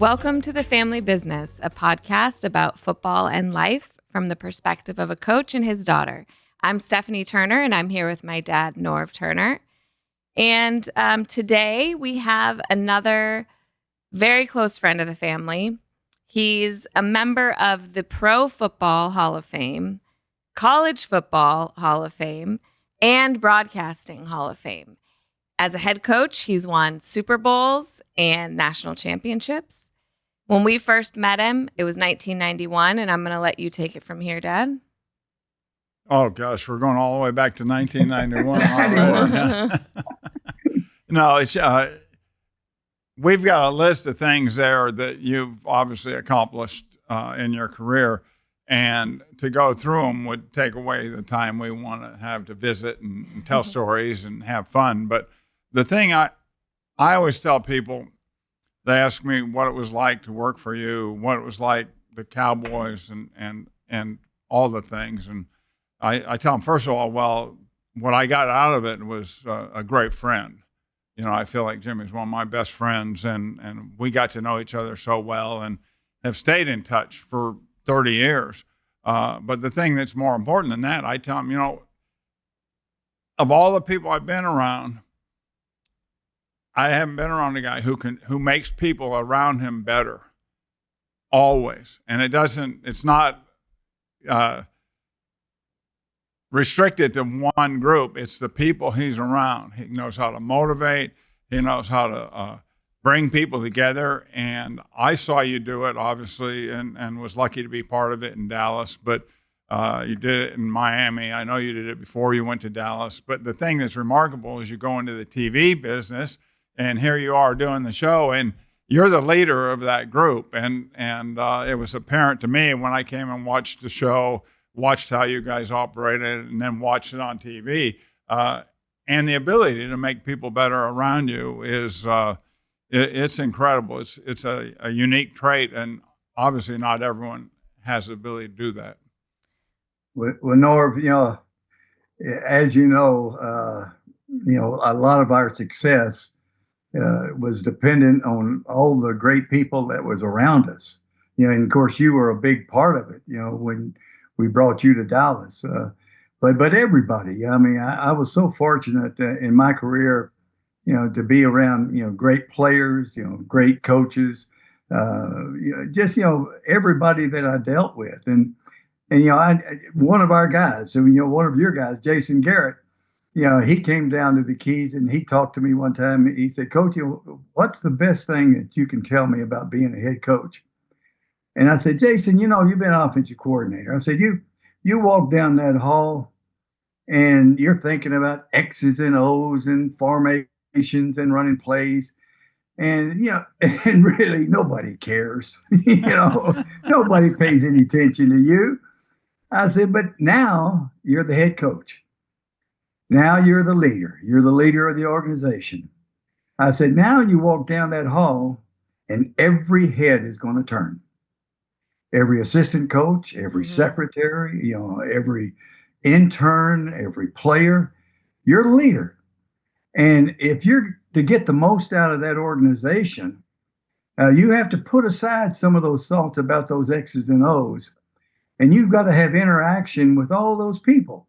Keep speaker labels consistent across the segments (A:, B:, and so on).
A: Welcome to The Family Business, a podcast about football and life from the perspective of a coach and his daughter. I'm Stephanie Turner, and I'm here with my dad, Norv Turner. And today we have another very close friend of the family. He's a member of the Pro Football Hall of Fame, College Football Hall of Fame, and Broadcasting Hall of Fame. As a head coach, he's won Super Bowls and national championships. When we first met him, it was 1991, and I'm going to let you take it from here, Dad.
B: Oh, gosh, we're going all the way back to 1991. No, it's we've got a list of things there that you've obviously accomplished in your career, and to go through them would take away the time we want to have to visit and tell stories and have fun. But the thing I always tell people, they ask me what it was like to work for you, what it was like the Cowboys and all the things. And I tell them, first of all, well, what I got out of it was a great friend. You know, I feel like Jimmy's one of my best friends, and we got to know each other so well and have stayed in touch for 30 years. But the thing that's more important than that, I tell them, you know, of all the people I've been around, I haven't been around a guy who makes people around him better, always. And it's not restricted to one group. It's the people he's around. He knows how to motivate. He knows how to bring people together. And I saw you do it, obviously, and was lucky to be part of it in Dallas. But you did it in Miami. I know you did it before you went to Dallas. But the thing that's remarkable is you go into the TV business, and here you are doing the show, and you're the leader of that group. And it was apparent to me when I came and watched the show, watched how you guys operated, and then watched it on TV. And the ability to make people better around you is it's incredible. It's a unique trait, and obviously not everyone has the ability to do that.
C: Well, Norv, as you know, a lot of our success was dependent on all the great people that was around us. And of course you were a big part of it, when we brought you to Dallas. But everybody, I was so fortunate in my career, to be around, great players, great coaches, everybody that I dealt with. And one of our guys, one of your guys, Jason Garrett, he came down to the Keys and he talked to me one time. He said, Coach, what's the best thing that you can tell me about being a head coach? And I said, Jason, you've been offensive coordinator. I said, you walk down that hall and you're thinking about X's and O's and formations and running plays. And, and really nobody cares. Nobody pays any attention to you. I said, but now you're the head coach. Now you're the leader. You're the leader of the organization. I said, now you walk down that hall and every head is going to turn. Every assistant coach, every secretary, every intern, every player, you're the leader. And if you're to get the most out of that organization, you have to put aside some of those thoughts about those X's and O's. And you've got to have interaction with all those people.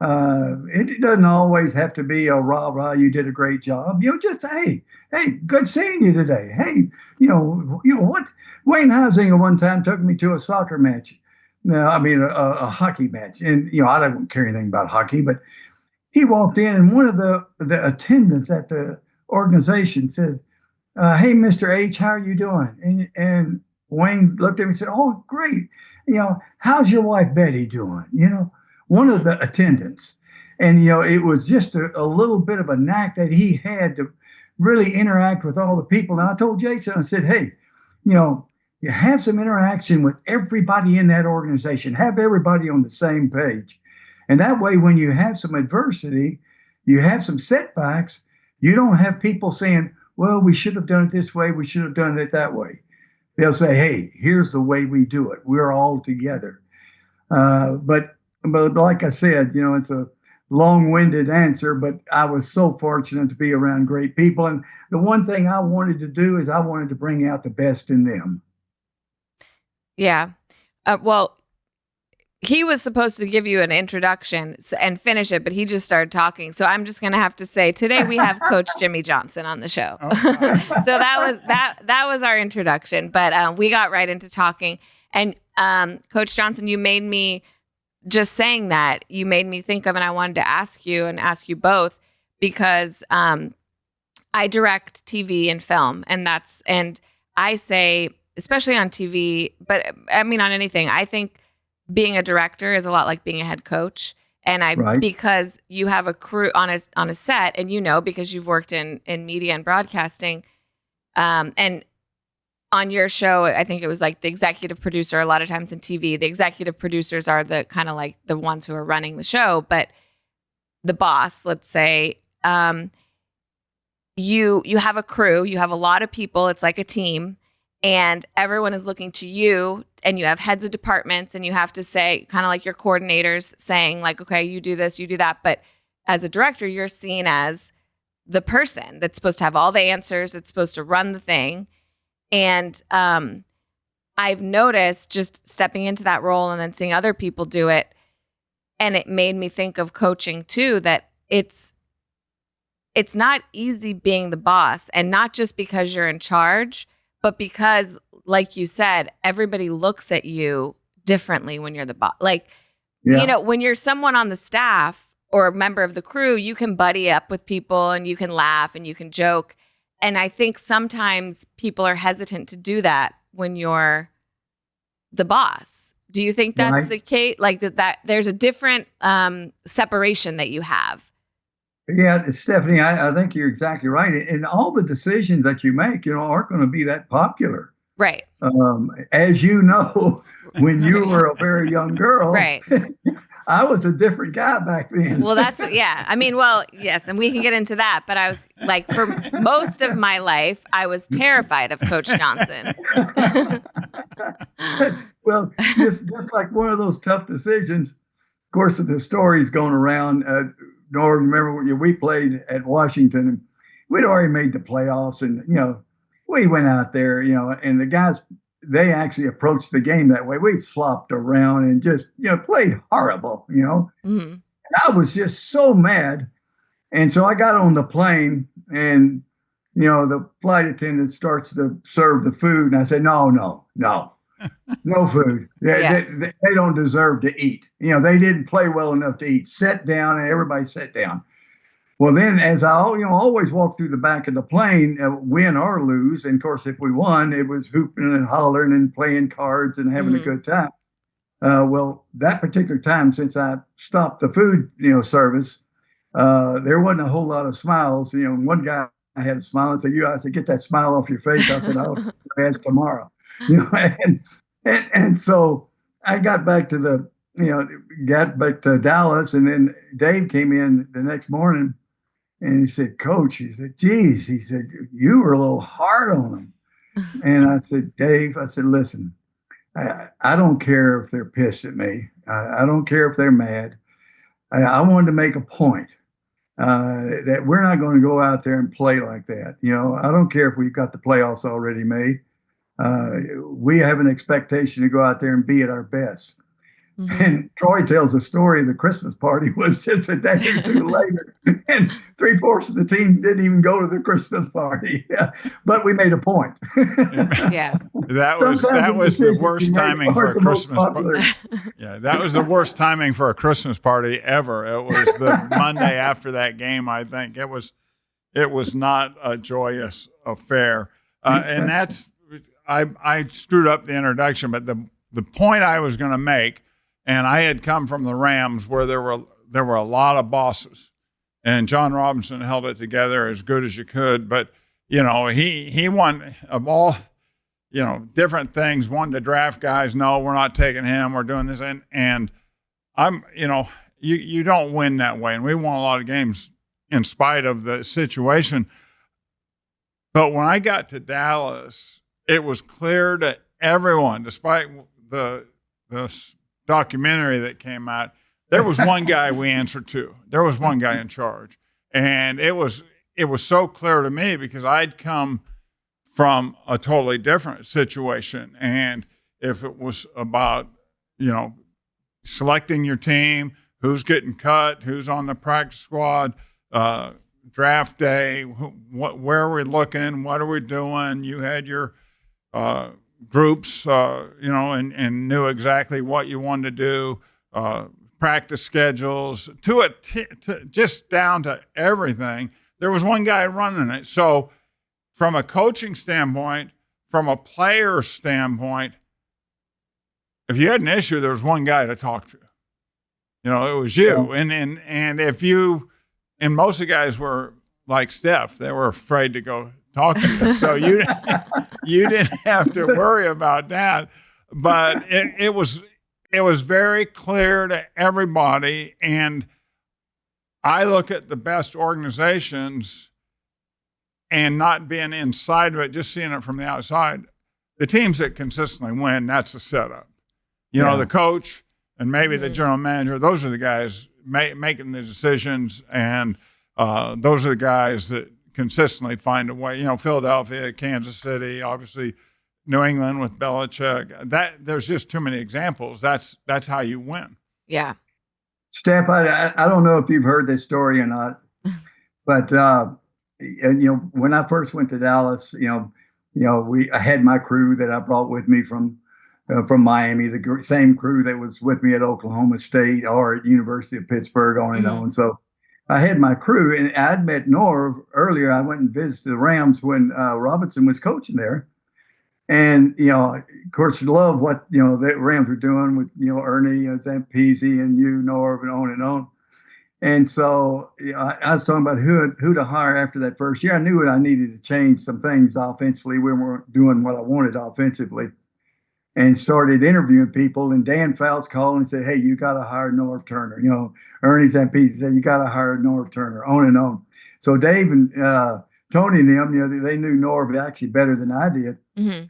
C: It doesn't always have to be a rah, you did a great job. Just, hey, good seeing you today. Hey, what? Wayne Huizinga one time took me to a soccer match. A hockey match. And, I don't care anything about hockey, but he walked in and one of the attendants at the organization said, hey, Mr. H, how are you doing? And Wayne looked at me and said, oh, great. How's your wife Betty doing? One of the attendants. And, it was just a little bit of a knack that he had to really interact with all the people. And I told Jason, I said, hey, you have some interaction with everybody in that organization. Have everybody on the same page. And that way, when you have some adversity, you have some setbacks, you don't have people saying, well, we should have done it this way. We should have done it that way. They'll say, hey, here's the way we do it. We're all together. But like I said, it's a long-winded answer, but I was so fortunate to be around great people. And the one thing I wanted to do is I wanted to bring out the best in them.
A: Yeah. Well, he was supposed to give you an introduction and finish it, but he just started talking. So I'm just going to have to say today we have Coach Jimmy Johnson on the show. So that was our introduction, but we got right into talking. And Coach Johnson, you made me, just saying that, you made me think of, and I wanted to ask you both, because I direct TV and film, and I say, especially on TV, but I mean on anything, I think being a director is a lot like being a head coach. And because you have a crew on a set, and because you've worked in media and broadcasting, and on your show, I think it was like the executive producer. A lot of times in TV, the executive producers are the kind of like the ones who are running the show, but the boss, let's say, you have a crew, you have a lot of people. It's like a team, and everyone is looking to you, and you have heads of departments, and you have to say, kind of like your coordinators saying like, okay, you do this, you do that. But as a director, you're seen as the person that's supposed to have all the answers. It's supposed to run the thing. And I've noticed, just stepping into that role and then seeing other people do it, and it made me think of coaching too, that it's not easy being the boss, and not just because you're in charge, but because, like you said, everybody looks at you differently when you're the boss. Like, when you're someone on the staff or a member of the crew, you can buddy up with people and you can laugh and you can joke. And I think sometimes people are hesitant to do that when you're the boss. Do you think that's the case? Like that there's a different separation that you have?
C: Yeah, Stephanie, I think you're exactly right. And all the decisions that you make, aren't going to be that popular.
A: Right.
C: As you know, when you were a very young girl,
A: right.
C: I was a different guy back then.
A: Well, I mean, yes, and we can get into that. But I was like, for most of my life, I was terrified of Coach Johnson.
C: Well, just like one of those tough decisions. Of course, the story's going around. Norv, remember we played at Washington, and we'd already made the playoffs, and we went out there, and the guys, they actually approached the game that way. We flopped around and just, played horrible, Mm-hmm. And I was just so mad. And so I got on the plane, and, the flight attendant starts to serve the food. And I said, no food. They don't deserve to eat. They didn't play well enough to eat. Sit down, and everybody sat down. Well, then, as I always walk through the back of the plane, win or lose. And of course, if we won, it was hooping and hollering and playing cards and having a good time. Well, that particular time, since I stopped the food, service, there wasn't a whole lot of smiles. One guy had a smile and said, I said, get that smile off your face. I said, I'll ask tomorrow. And so I got back to Dallas, and then Dave came in the next morning. And he said, Coach, he said, geez, he said, you were a little hard on them. And I said, Dave, listen, I don't care if they're pissed at me. I don't care if they're mad. I wanted to make a point that we're not going to go out there and play like that. I don't care if we've got the playoffs already made. We have an expectation to go out there and be at our best. Mm-hmm. And Troy tells the story, the Christmas party was just a day or two later, and 3/4 of the team didn't even go to the Christmas party. But we made a point.
A: Yeah.
B: That was the worst timing for a Christmas party. Yeah, that was the worst timing for a Christmas party ever. It was the Monday after that game, I think. It was not a joyous affair. And that's I screwed up the introduction, but the point I was going to make, and I had come from the Rams where there were a lot of bosses, and John Robinson held it together as good as you could. But he won of all different things. Wanted to draft guys. No, we're not taking him. We're doing this, and I'm you don't win that way. And we won a lot of games in spite of the situation. But when I got to Dallas, it was clear to everyone, despite the documentary that came out, there was one guy we answered to. There was one guy in charge. And it was so clear to me because I'd come from a totally different situation. And if it was about, selecting your team, who's getting cut, who's on the practice squad, draft day, where are we looking, what are we doing? You had your groups, and knew exactly what you wanted to do, practice schedules, just down to everything. There was one guy running it. So from a coaching standpoint, from a player standpoint, if you had an issue, there was one guy to talk to. It was you. Yeah. And if you, and most of the guys were like Steph, they were afraid to go talk to you. So you didn't have to worry about that. But it was very clear to everybody. And I look at the best organizations and not being inside of it, just seeing it from the outside. The teams that consistently win, that's the setup. The coach and maybe the general manager, those are the guys making the decisions, and those are the guys that consistently find a way. Philadelphia, Kansas City, obviously New England with Belichick. There's just too many examples. That's how you win.
A: Yeah.
C: Steph, I don't know if you've heard this story or not, but when I first went to Dallas, I had my crew that I brought with me from Miami, the same crew that was with me at Oklahoma State or at University of Pittsburgh, on and on. So I had my crew, and I'd met Norv earlier. I went and visited the Rams when Robinson was coaching there. And, of course, love what, the Rams were doing with, Ernie, Zampese, and you, Norv, and on and on. And so I was talking about who to hire after that first year. I knew I needed to change some things offensively. We weren't doing what I wanted offensively. And started interviewing people. And Dan Fouts called and said, hey, you got to hire Norv Turner. Ernie Zampese said, you got to hire Norv Turner, on and on. So Dave and Tony and them, they knew Norv actually better than I did. Mm-hmm.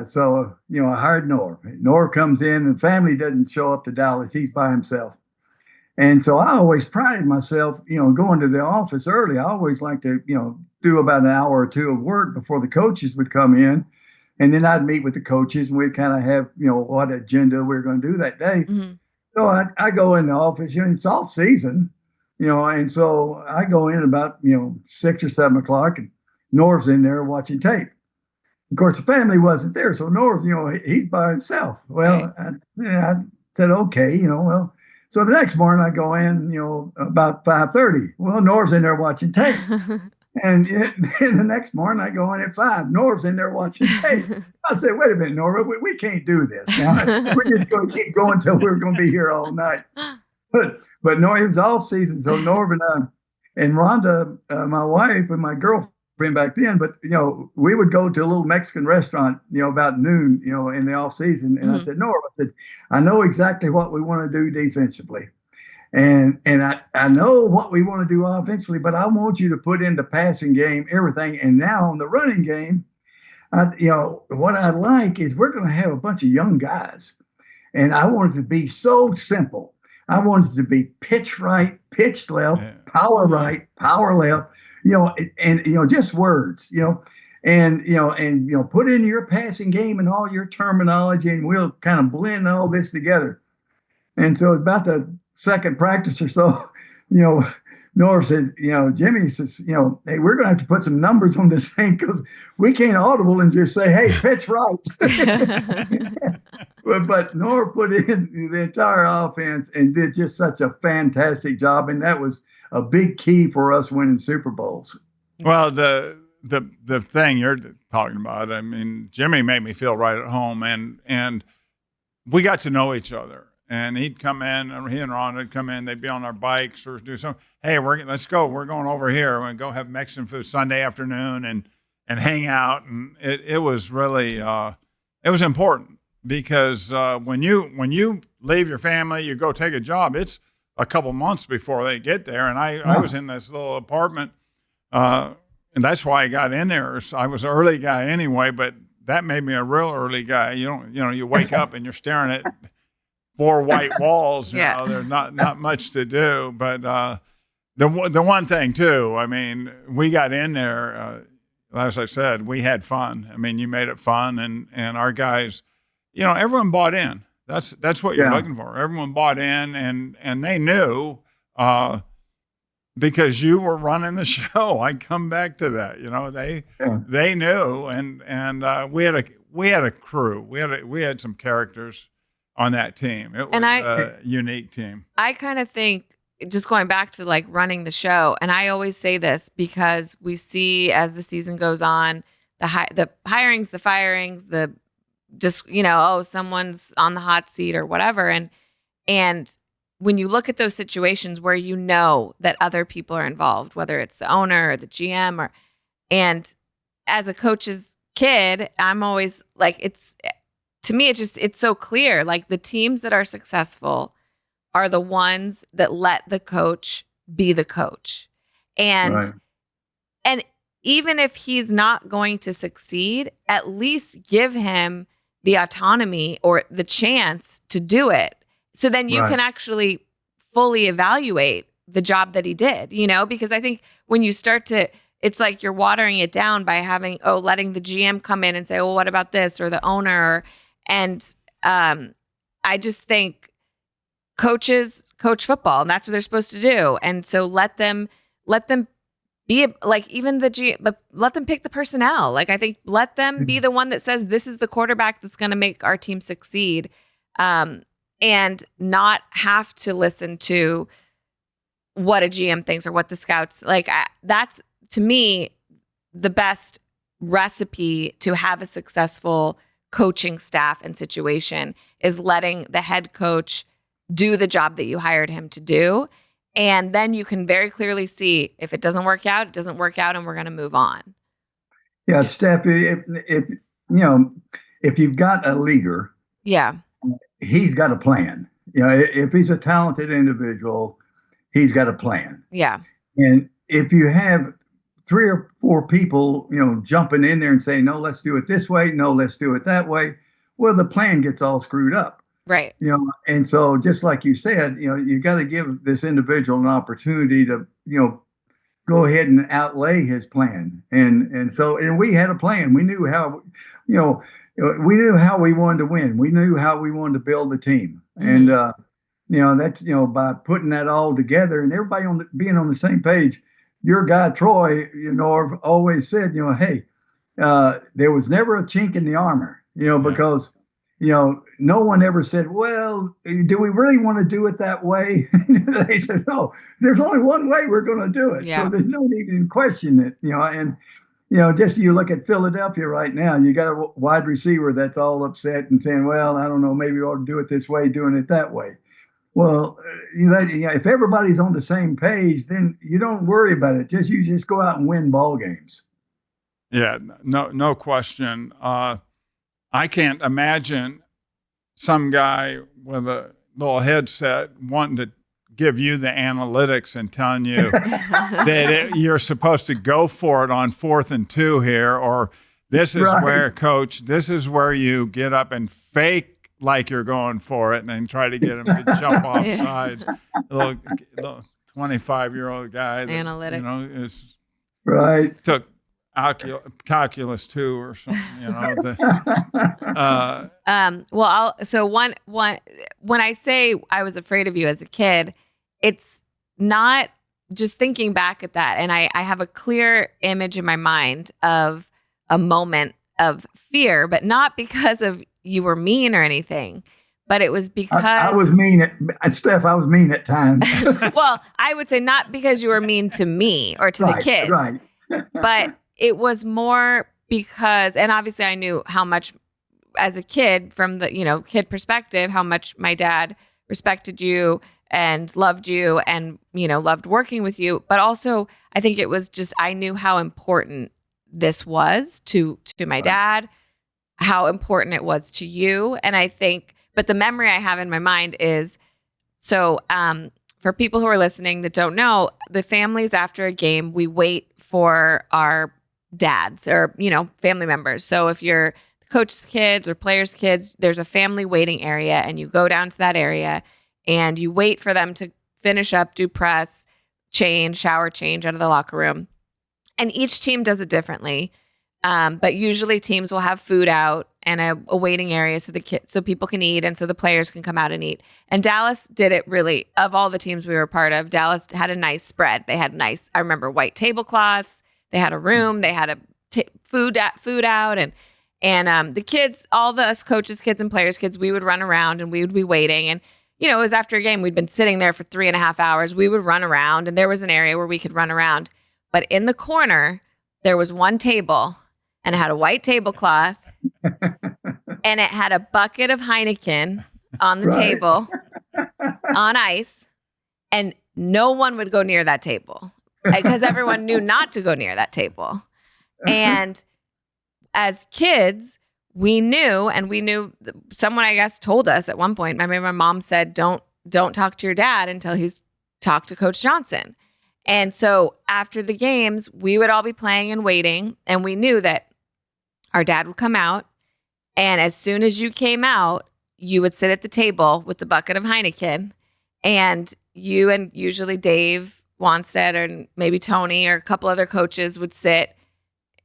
C: So I hired Norv. Norv comes in, and family doesn't show up to Dallas. He's by himself. And so I always prided myself, going to the office early. I always like to, do about an hour or two of work before the coaches would come in. And then I'd meet with the coaches, and we'd kind of have, what agenda we were going to do that day. Mm-hmm. So I go in the office, it's off season, and so I go in about, 6 or 7 o'clock, and Norv's in there watching tape. Of course, the family wasn't there. So Norv, he's by himself. Well, right. I said, okay, well. So the next morning I go in, about 5:30. Well, Norv's in there watching tape. And then the next morning I go in at 5. Norv's in there watching tape. I said, wait a minute, Norv, we can't do this. Now, we're just going to keep going until we're going to be here all night. But Norv, it was off season. So Norv and Rhonda, my wife and my girlfriend back then, but, we would go to a little Mexican restaurant, about noon, in the off season. And I said, Norv, I know exactly what we want to do defensively. And I know what we want to do offensively, but I want you to put in the passing game, everything. And now on the running game, what I like is we're going to have a bunch of young guys. And I want it to be so simple. I want it to be pitch right, pitch left, power right, power left, and just words, and put in your passing game and all your terminology, and we'll kind of blend all this together. And so about the second practice or so, Norv said, Jimmy says, hey, we're going to have to put some numbers on this thing because we can't audible and just say, hey, pitch right. But Norv put in the entire offense and did just such a fantastic job. And that was a big key for us winning Super Bowls.
B: Well, the thing you're talking about, I mean, Jimmy made me feel right at home, and we got to know each other. And he'd come in, and he and Ron would come in. They'd be on our bikes or do something. Hey, let's go. We're going over here. We're going to go have Mexican food Sunday afternoon and hang out. And it was really it was important because when you leave your family, you go take a job. It's a couple months before they get there. And I was in this little apartment, and that's why I got in there. I was an early guy anyway, but that made me a real early guy. You wake up and you're staring at four white walls. You
A: Yeah.
B: know, there's not much to do. But the one thing too, I mean, we got in there. As I said, we had fun. I mean, you made it fun, and our guys, you know, everyone bought in. That's what you're looking for. Everyone bought in, and they knew. Because you were running the show, I come back to that. You know, they knew, and we had a crew. We had some characters on that team. It was a unique team.
A: I kind of think, just going back to like running the show, and I always say this because we see as the season goes on, the hirings, the firings, the just, you know, oh, someone's on the hot seat or whatever, and when you look at those situations where you know that other people are involved, whether it's the owner or the GM, and as a coach's kid, I'm always like, to me, it's so clear. Like, the teams that are successful are the ones that let the coach be the coach. And even if he's not going to succeed, at least give him the autonomy or the chance to do it. So then you can actually fully evaluate the job that he did, you know, because I think when you start to, it's like you're watering it down by letting the GM come in and say, well, what about this, or the owner? And I just think coaches coach football, and that's what they're supposed to do. And so let them be like, even the GM, but let them pick the personnel. Like, I think let them be the one that says, this is the quarterback that's going to make our team succeed. And not have to listen to what a GM thinks or what the scouts like. That's, to me, the best recipe to have a successful coaching staff and situation is letting the head coach do the job that you hired him to do. And then you can very clearly see if it doesn't work out, it doesn't work out, and we're going to move on.
C: Yeah, Steph, if you've got a leader, he's got a plan. You know, if he's a talented individual, he's got a plan.
A: Yeah.
C: And if you have 3 or 4 people, you know, jumping in there and saying, no, let's do it this way, no, let's do it that way, well, the plan gets all screwed up.
A: Right.
C: You know, and so just like you said, you know, you got to give this individual an opportunity to, you know, go ahead and outlay his plan. And we had a plan. We knew how, you know, we knew how we wanted to win. We knew how we wanted to build the team. And, you know, that's, you know, by putting that all together and everybody being on the same page. Your guy, Troy, you know, always said, you know, hey, there was never a chink in the armor, you know, because, you know, no one ever said, well, do we really want to do it that way? They said, no, there's only one way we're going to do it.
A: Yeah.
C: So there's no need to question it, you know, and, you know, just you look at Philadelphia right now, you got a wide receiver that's all upset and saying, well, I don't know, maybe we ought to do it this way, doing it that way. Well, you know, if everybody's on the same page, then you don't worry about it. You just go out and win ball games.
B: Yeah, no question. I can't imagine some guy with a little headset wanting to give you the analytics and telling you that you're supposed to go for it on 4th and 2 here, or this is where, coach, this is where you get up and fake like you're going for it and then try to get him to jump off sides. A little 25-year-old guy. That,
A: analytics.
B: You know, it's
C: right.
B: Took calculus 2 or something, you know.
A: When I say I was afraid of you as a kid, it's not just thinking back at that. And I have a clear image in my mind of a moment of fear, but not because of you were mean or anything, but it was because
C: I was mean Steph, I was mean at times.
A: Well, I would say not because you were mean to me or to the kids, but it was more because, and obviously I knew how much as a kid from the, you know, kid perspective, how much my dad respected you and loved you and, you know, loved working with you. But also I think it was just, I knew how important this was to my dad, how important it was to you. And I think, but the memory I have in my mind is, so for people who are listening that don't know, the families after a game, we wait for our dads or, you know, family members. So if you're the coach's kids or players' kids, there's a family waiting area, and you go down to that area and you wait for them to finish up, do press, change, shower, change out of the locker room. And each team does it differently. But usually teams will have food out and a waiting area so the kids, so people can eat and so the players can come out and eat. And Dallas did it really. Of all the teams we were part of, Dallas had a nice spread. They had nice, I remember, white tablecloths. They had a room. They had a food out, and the kids, all the us coaches' kids and players' kids, we would run around and we would be waiting. And it was after a game. We'd been sitting there for 3.5 hours. We would run around, and there was an area where we could run around. But in the corner, there was one table. And it had a white tablecloth, and it had a bucket of Heineken on the table on ice, and no one would go near that table because everyone knew not to go near that table. And as kids, we knew someone, I guess, told us at one point. I remember my mom said, "Don't talk to your dad until he's talked to Coach Johnson." And so after the games, we would all be playing and waiting, and we knew that our dad would come out, and as soon as you came out, you would sit at the table with the bucket of Heineken, and you and usually Dave Wanstead or maybe Tony or a couple other coaches would sit,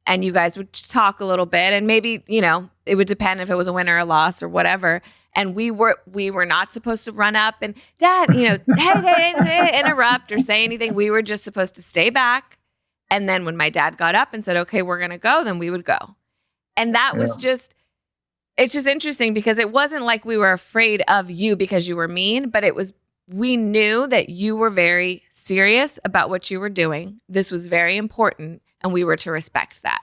A: and you guys would talk a little bit, and maybe, it would depend if it was a win or a loss or whatever. And we were not supposed to run up and, Dad, hey, interrupt or say anything. We were just supposed to stay back. And then when my dad got up and said, "Okay, we're going to go," then we would go. And that was it's just interesting because it wasn't like we were afraid of you because you were mean, but we knew that you were very serious about what you were doing. This was very important, and we were to respect that.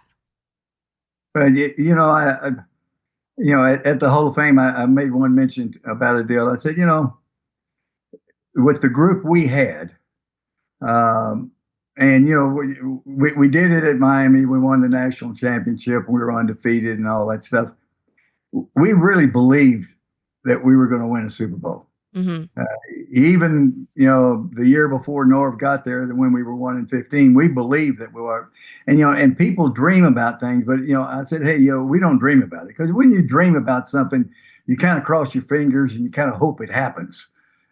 C: But at the Hall of Fame, I made one mention about a deal. I said, with the group we had, and we did it at Miami. We won the national championship. We were undefeated and all that stuff. We really believed that we were going to win a Super Bowl. Mm-hmm. Even the year before Norv got there, when we were 1-15, we believed that we were. And people dream about things, but I said, hey, we don't dream about it, because when you dream about something, you kind of cross your fingers and you kind of hope it happens.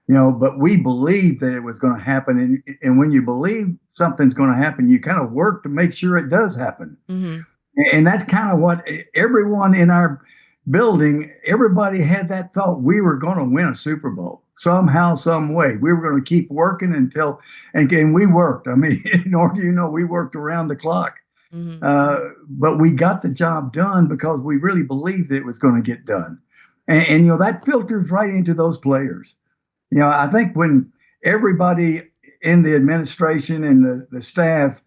C: But we believed that it was going to happen. And when you believe something's going to happen, you kind of work to make sure it does happen. Mm-hmm. And that's kind of what everyone in our building, everybody had that thought. We were going to win a Super Bowl somehow, some way. We were going to keep working and we worked. I mean, Norv, we worked around the clock. Mm-hmm. But we got the job done because we really believed it was going to get done. And that filters right into those players. I think when everybody in the administration and the staff,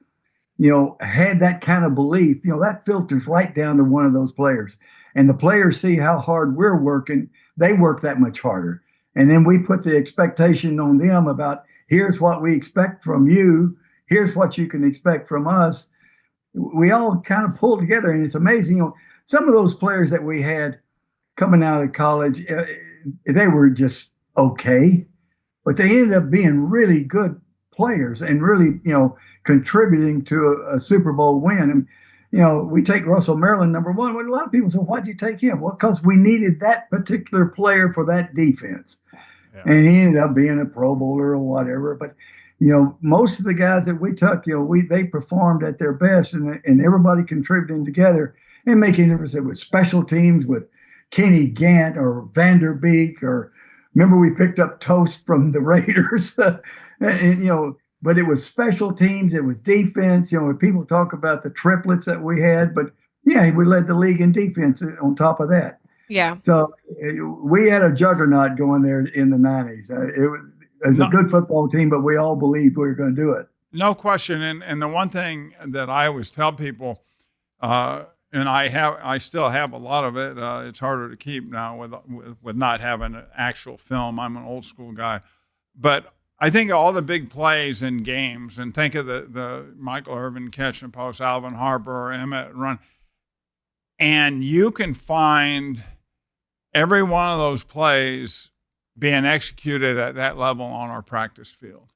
C: had that kind of belief, that filters right down to one of those players. And the players see how hard we're working. They work that much harder. And then we put the expectation on them about, here's what we expect from you. Here's what you can expect from us. We all kind of pull together. And it's amazing. Some of those players that we had coming out of college, they were just okay, but they ended up being really good players and really, contributing to a Super Bowl win. And, we take Russell Maryland, number one. Well, a lot of people say, why'd you take him? Well, because we needed that particular player for that defense. Yeah. And he ended up being a Pro Bowler or whatever. But, most of the guys that we took, they performed at their best, and everybody contributing together and making a difference with special teams, with Kenny Gant or Vanderbeek, or remember we picked up Toast from the Raiders, and, but it was special teams, it was defense. When people talk about the triplets that we had, but yeah, we led the league in defense on top of that.
A: Yeah.
C: So we had a juggernaut going there in the 90s. It was a good football team, but we all believed we were going to do it.
B: No question. And the one thing that I always tell people, and I still have a lot of it. It's harder to keep now with not having an actual film. I'm an old school guy, but I think of all the big plays in games, and think of the Michael Irvin catch and post, Alvin Harper, Emmett run, and you can find every one of those plays being executed at that level on our practice field.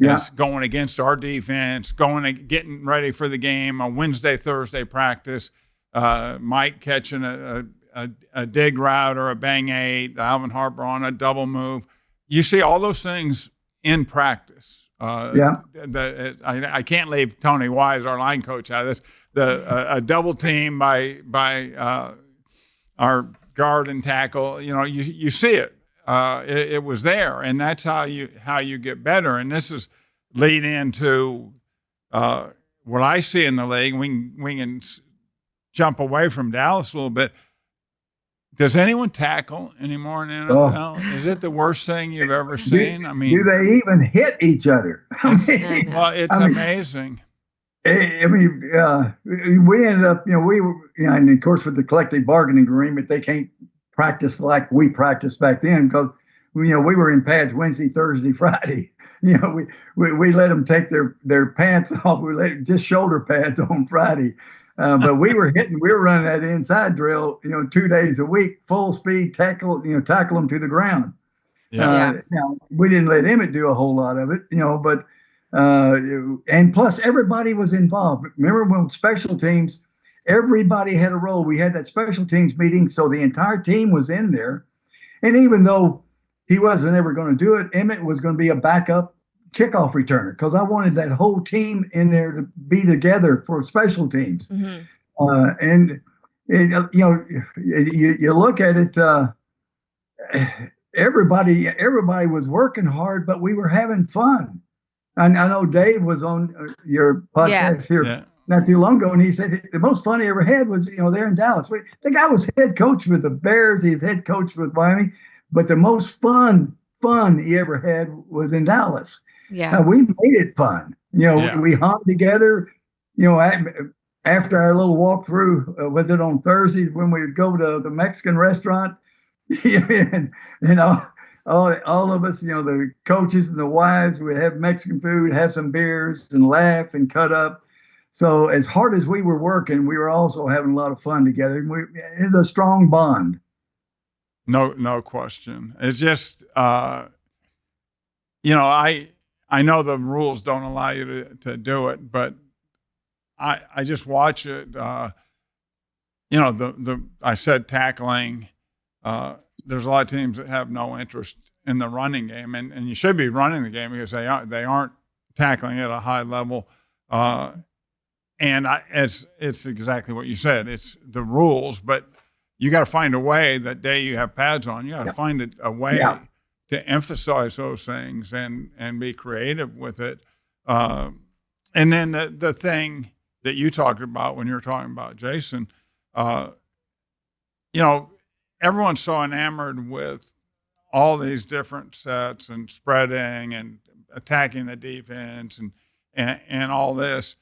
B: Yeah. It's going against our defense, getting ready for the game, a Wednesday, Thursday practice. Mike catching a dig route or a bang eight, Alvin Harper on a double move. You see all those things in practice. I can't leave Tony Wise, our line coach, out of this. A double team by our guard and tackle. You see it. It was there, and that's how you get better. And this is lead into what I see in the league. We can jump away from Dallas a little bit. Does anyone tackle anymore in the NFL? Oh. Is it the worst thing you've ever seen?
C: Do they even hit each other?
B: It's amazing.
C: We ended up, we were, and of course with the collective bargaining agreement, they can't practice like we practiced back then because, we were in pads Wednesday, Thursday, Friday. We let them take their pants off. We let just shoulder pads on Friday. But we were running that inside drill, 2 days a week, full speed tackle them to the ground. We didn't let Emmett do a whole lot of it, but and plus everybody was involved. Remember when special teams, everybody had a role. We had that special teams meeting, so the entire team was in there. And even though he wasn't ever going to do it, Emmett was going to be a backup kickoff returner because I wanted that whole team in there to be together for special teams. Mm-hmm. You look at it, everybody was working hard, but we were having fun. I know Dave was on your podcast here not too long ago, and he said the most fun he ever had was there in Dallas. The guy was head coach with the Bears, he was head coach with Miami, but the most fun he ever had was in Dallas. We made it fun. We hung together. After our little walkthrough, was it on Thursdays when we would go to the Mexican restaurant? And all of us, the coaches and the wives would have Mexican food, have some beers, and laugh and cut up. So as hard as we were working, we were also having a lot of fun together. It's a strong bond.
B: No question. It's just, I know the rules don't allow you to do it, but I just watch it. I said tackling. There's a lot of teams that have no interest in the running game, and you should be running the game because they aren't tackling at a high level. It's exactly what you said. It's the rules, but you got to find a way that day you have pads on. You got to find a way to emphasize those things and be creative with it. And then the thing that you talked about when you were talking about Jason, everyone's so enamored with all these different sets and spreading and attacking the defense and all this.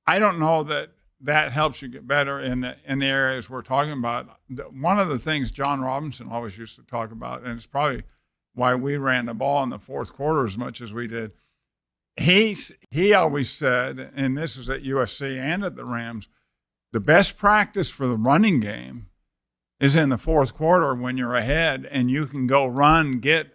B: I don't know that helps you get better in the areas we're talking about. One of the things John Robinson always used to talk about, and it's probably why we ran the ball in the fourth quarter as much as we did, he always said, and this is at USC and at the Rams, the best practice for the running game is in the fourth quarter when you're ahead and you can go run, get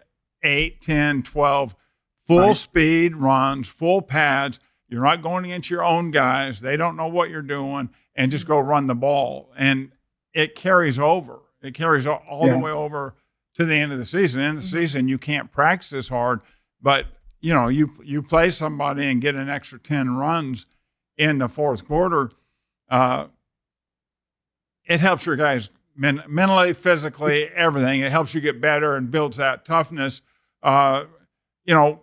B: 8, 10, 12 full speed runs, full pads. You're not going against your own guys. They don't know what you're doing, and just go run the ball. And it carries over. It carries all the way over to the end of the season. In the season, you can't practice as hard, but you play somebody and get an extra 10 runs in the fourth quarter. It helps your guys mentally, physically, everything. It helps you get better and builds that toughness. I know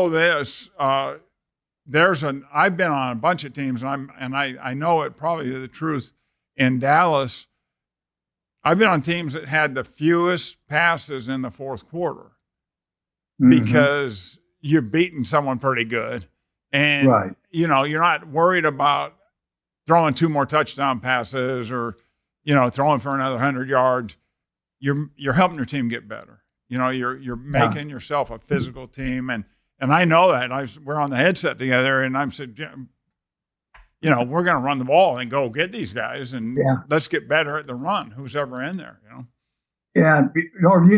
B: this. I've been on a bunch of teams, and I know it probably the truth in Dallas. I've been on teams that had the fewest passes in the fourth quarter because you're beating someone pretty good, and you're not worried about throwing 2 more touchdown passes or throwing for another 100 yards. You're helping your team get better. You're making yourself a physical team, and I know that. We're on the headset together, and I'm saying, we're going to run the ball and go get these guys, and let's get better at the run, who's ever in there,
C: Yeah, Norv,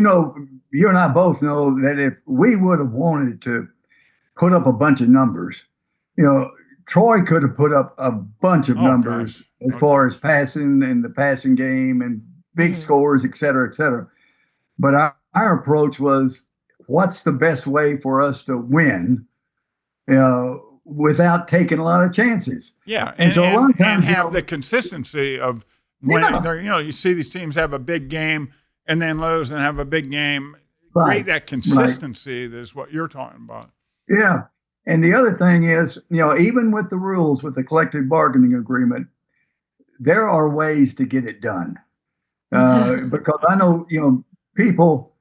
C: you and I both know that if we would have wanted to put up a bunch of numbers, Troy could have put up a bunch of numbers
B: gosh.
C: as far as passing and the passing game and big scores, et cetera, et cetera. But our approach was, what's the best way for us to win without taking a lot of chances?
B: Yeah,
C: and so a lot of times,
B: and have the consistency of when you see these teams have a big game and then lose and have a big game.
C: Right.
B: Create that consistency is what you're talking about.
C: Yeah. And the other thing is, even with the rules, with the collective bargaining agreement, there are ways to get it done. Because I know, people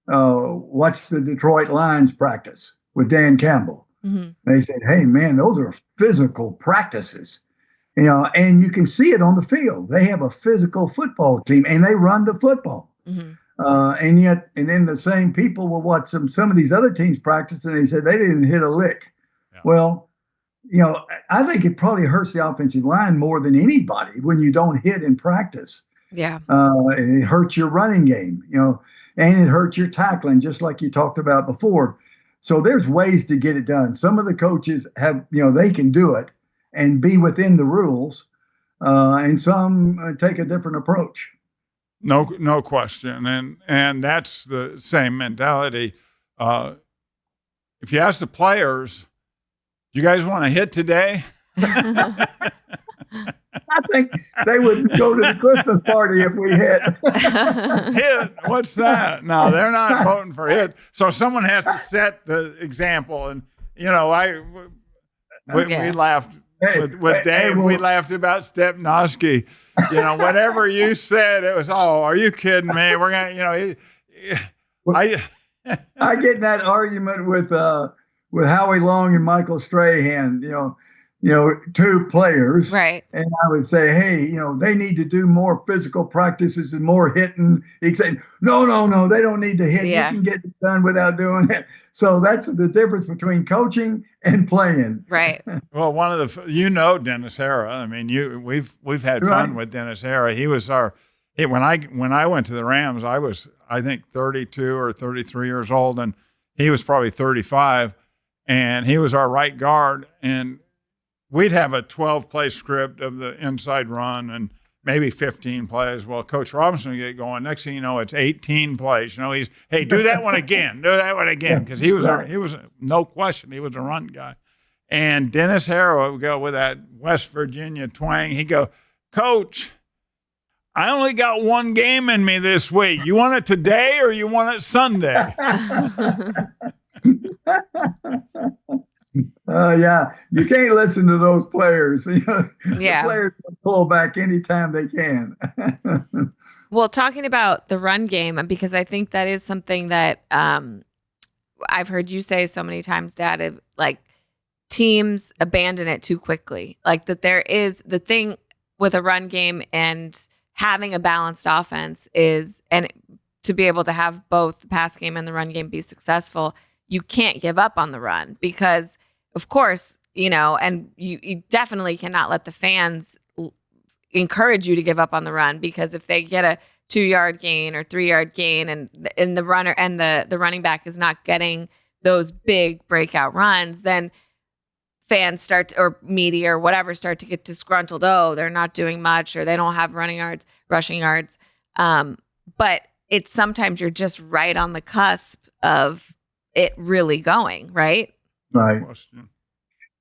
C: watch the Detroit Lions practice with Dan Campbell. Mm-hmm. They said, hey, man, those are physical practices. And you can see it on the field. They have a physical football team, and they run the football. Mm-hmm. And then the same people will watch some of these other teams practice, and they said they didn't hit a lick. Yeah. Well, I think it probably hurts the offensive line more than anybody when you don't hit in practice.
A: Yeah.
C: And it hurts your running game, and it hurts your tackling, just like you talked about before. So there's ways to get it done. Some of the coaches have, they can do it and be within the rules, and some take a different approach.
B: No question. And that's the same mentality. If you ask the players, you guys want to hit today?
C: I think they would go to the Christmas party if we hit.
B: Hit? What's that? No, they're not voting for hit. So someone has to set the example. And, we laughed with Dave. We laughed about Stepnoski. Whatever you said, it was, are you kidding me? We're going to,
C: I get in that argument with Howie Long and Michael Strahan, two players.
A: Right.
C: And I would say, hey, they need to do more physical practices and more hitting. He'd say, no, they don't need to hit. Yeah. You can get it done without doing it. So that's the difference between coaching and playing.
A: Right.
B: Well, one of the, Dennis Hara. I mean, we've had fun with Dennis Hara. He was when I went to the Rams, I was, I think, 32 or 33 years old, and he was probably 35, and he was our right guard, and we'd have a 12-play script of the inside run and maybe 15 plays. Well, Coach Robinson would get going. Next thing you know, it's 18 plays. He's, hey, do that one again. Do that one again. Because he was no question, he was a run guy. And Dennis Hara would go with that West Virginia twang. He'd go, Coach, I only got one game in me this week. You want it today or you want it Sunday?
C: Yeah, you can't listen to those players.
A: Yeah.
C: The players pull back anytime they can.
A: Well, talking about the run game, because I think that is something that I've heard you say so many times, Dad, like teams abandon it too quickly. Like that there is the thing with a run game and having a balanced offense is, and to be able to have both the pass game and the run game be successful, you can't give up on the run because, of course, and you definitely cannot let the fans encourage you to give up on the run, because if they get a 2-yard gain or 3-yard gain and the runner and the running back is not getting those big breakout runs, then fans or media or whatever start to get disgruntled. Oh, they're not doing much, or they don't have rushing yards. But it's sometimes you're just right on the cusp of it really going, right?
C: Right.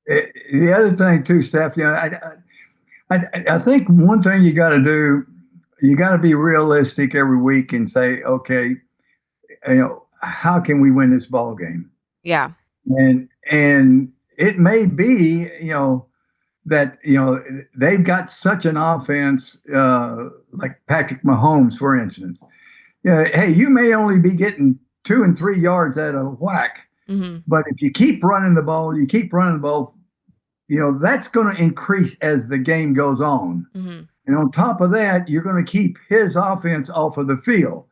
C: The other thing too, Steph, I think one thing you got to do, you got to be realistic every week and say, okay, how can we win this ball game?
A: Yeah.
C: And it may be, that, they've got such an offense, like Patrick Mahomes, for instance. Hey, you may only be getting 2 and 3 yards out of whack. Mm-hmm. But if you keep running the ball, that's going to increase as the game goes on. Mm-hmm. And on top of that, you're going to keep his offense off of the field.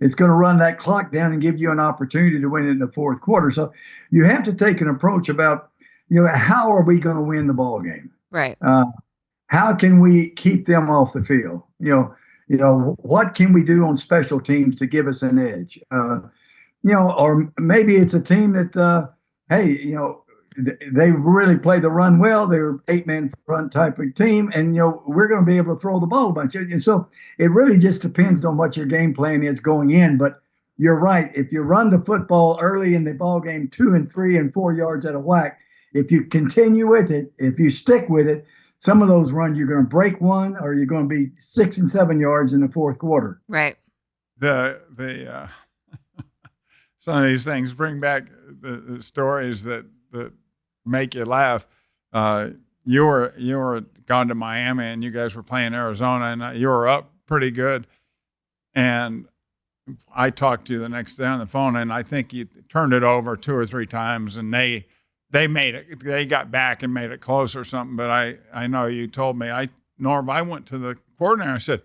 C: It's going to run that clock down and give you an opportunity to win in the fourth quarter. So you have to take an approach about, how are we going to win the ball game?
A: Right.
C: How can we keep them off the field? What can we do on special teams to give us an edge? Or maybe it's a team that, hey, they really play the run well. They're 8-man front type of team, and we're going to be able to throw the ball a bunch. And so it really just depends on what your game plan is going in. But you're right. If you run the football early in the ball game, 2 and 3 and 4 yards out of whack, if you continue with it, if you stick with it, some of those runs you're going to break one, or you're going to be 6 and 7 yards in the fourth quarter.
A: Right.
B: The some of these things bring back the stories that make you laugh. You were gone to Miami, and you guys were playing Arizona, and you were up pretty good. And I talked to you the next day on the phone, and I think you turned it over 2 or 3 times, and they made it. They got back and made it close or something. But I know you told me, Norv, I went to the coordinator. I said,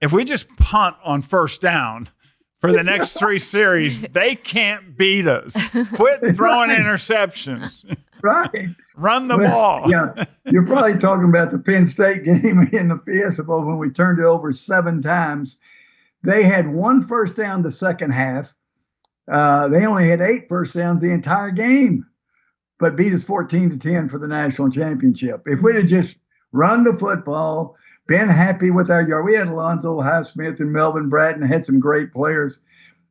B: if we just punt on first down for the next 3 series, they can't beat us. Quit throwing interceptions.
C: Right.
B: Run the ball.
C: Yeah. You're probably talking about the Penn State game in the Fiesta Bowl when we turned it over 7 times. They had 1 first down the second half. They only had 8 first downs the entire game, but beat us 14-10 for the national championship. If we'd have just run the football, been happy with our yard. We had Alonzo Highsmith and Melvin Bratton, had some great players.